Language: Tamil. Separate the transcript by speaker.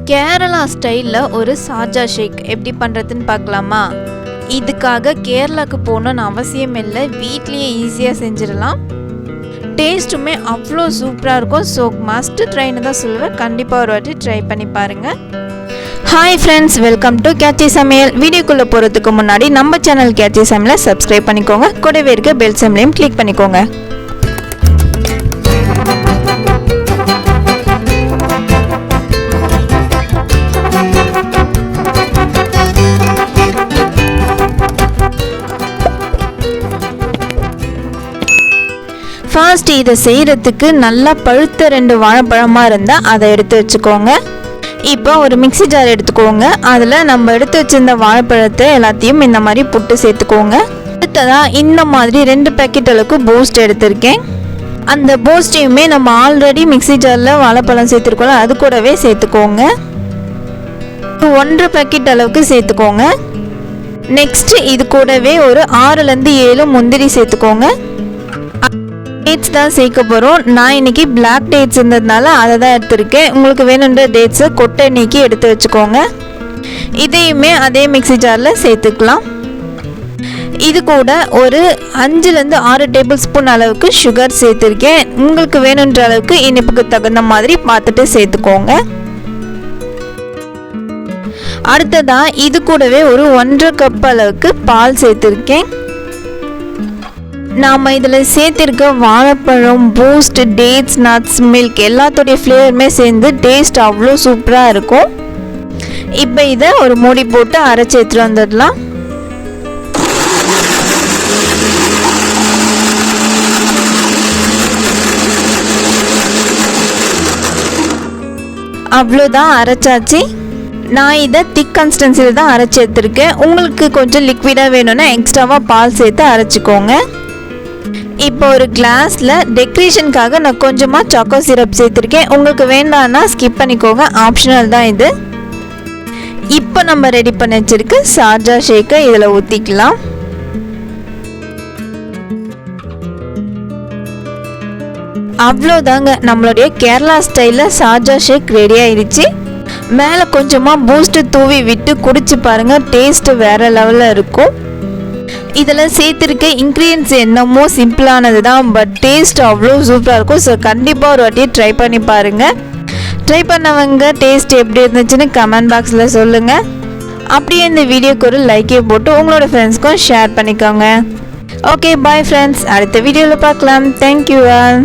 Speaker 1: கேரளா ஸ்டைலில் ஒரு சாஜா ஷேக் எப்படி பண்ணுறதுன்னு பார்க்கலாமா? இதுக்காக கேரளாவுக்கு போகணுன்னு அவசியம் இல்லை, வீட்லேயே ஈஸியாக செஞ்சிடலாம். டேஸ்ட்டுமே அவ்வளோ சூப்பராக இருக்கும். ஸோ மஸ்ட் ட்ரைன்னு தான் சொல்லுவேன். கண்டிப்பாக ஒரு வாட்டி ட்ரை பண்ணி பாருங்கள். ஹாய் ஃப்ரெண்ட்ஸ், வெல்கம் டு கேச்சி சமையல். வீடியோக்குள்ளே போகிறதுக்கு முன்னாடி நம்ம சேனல் கேச்சி சமையலை சப்ஸ்கிரைப் பண்ணிக்கோங்க. கூடவே இருக்க பெல் சிம்லையும் கிளிக் பண்ணிக்கோங்க. ஃபர்ஸ்ட் இதை செய்கிறதுக்கு நல்லா பழுத்த 2 வாழைப்பழமாக இருந்தால் அதை எடுத்து வச்சுக்கோங்க. இப்போ ஒரு மிக்ஸி ஜார் எடுத்துக்கோங்க. அதில் நம்ம எடுத்து வச்சுருந்த வாழைப்பழத்தை எல்லாத்தையும் இந்த மாதிரி புட்டு சேர்த்துக்கோங்க. அடுத்ததாக இந்த மாதிரி 2 பேக்கெட் அளவுக்கு பூஸ்ட் எடுத்திருக்கேன். அந்த பூஸ்ட்டையுமே நம்ம ஆல்ரெடி மிக்ஸி ஜாரில் வாழைப்பழம் சேர்த்துருக்கோம், அது கூடவே சேர்த்துக்கோங்க. 1.5 பேக்கெட் அளவுக்கு சேர்த்துக்கோங்க. நெக்ஸ்ட்டு இது கூடவே ஒரு 6லேருந்து 7 முந்திரி சேர்த்துக்கோங்க. டேட்ஸ் தான் சேர்க்க போகிறோம். நான் இன்றைக்கி பிளாக் டேட்ஸ் இருந்ததுனால அதை தான் எடுத்துருக்கேன். உங்களுக்கு வேணுன்ற டேட்ஸை கொட்டை நீக்கி எடுத்து வச்சுக்கோங்க. இதையுமே அதே மிக்ஸி ஜாரில் சேர்த்துக்கலாம். இது கூட ஒரு 5லேருந்து 6 டேபிள் ஸ்பூன் அளவுக்கு சுகர் சேர்த்துருக்கேன். உங்களுக்கு வேணுன்ற அளவுக்கு இனிப்புக்கு தகுந்த மாதிரி பார்த்துட்டு சேர்த்துக்கோங்க. அடுத்ததாக இது கூடவே ஒரு 1.5 கப் அளவுக்கு பால் சேர்த்துருக்கேன். நாம் இதில் சேர்த்திருக்க வாழைப்பழம், பூஸ்ட், டேட்ஸ், நட்ஸ், மில்க் எல்லாத்தோடைய ஃப்ளேவருமே சேர்ந்து டேஸ்ட் அவ்வளோ சூப்பராக இருக்கும். இப்போ இதை ஒரு மூடி போட்டு அரைச்சி எடுத்துகிட்டு வந்துடலாம். அவ்வளோதான், அரைச்சாச்சு. நான் இதை திக் கன்சிஸ்டன்சியில் தான் அரைச்சி எடுத்துருக்கேன். உங்களுக்கு கொஞ்சம் லிக்விடாக வேணும்னா எக்ஸ்ட்ராவாக பால் சேர்த்து அரைச்சிக்கோங்க. இப்போ ஒரு கிளாஸில் டெக்கரேஷனுக்காக நான் கொஞ்சமாக சாக்கோ சிரப் சேர்த்துருக்கேன். உங்களுக்கு வேண்டான்னா ஸ்கிப் பண்ணிக்கோங்க, ஆப்ஷனல் தான் இது. இப்போ நம்ம ரெடி பண்ணி வச்சிருக்க சாஜா ஷேக்கை இதில் ஊற்றிக்கலாம். அவ்வளோதாங்க, நம்மளுடைய கேரளா ஸ்டைலில் சாஜா ஷேக் ரெடி ஆயிடுச்சு. மேலே கொஞ்சமாக பூஸ்ட்டு தூவி விட்டு குடிச்சு பாருங்கள், டேஸ்ட்டு வேறு லெவலில் இருக்கும். இதில் சேர்த்துருக்க இன்க்ரீடியன்ஸ் என்னமோ சிம்பிளானது தான், பட் டேஸ்ட் அவ்வளோ சூப்பராக இருக்கும். ஸோ கண்டிப்பாக ஒரு வாட்டி ட்ரை பண்ணி பாருங்கள். ட்ரை பண்ணவங்க டேஸ்ட் எப்படி இருந்துச்சுன்னு கமெண்ட் பாக்ஸில் சொல்லுங்கள். அப்படியே இந்த வீடியோக்கு ஒரு லைக்கே போட்டு உங்களோட ஃப்ரெண்ட்ஸ்க்கும் ஷேர் பண்ணிக்கோங்க. ஓகே, பாய் ஃப்ரெண்ட்ஸ், அடுத்த வீடியோவில் பார்க்கலாம். Thank you all.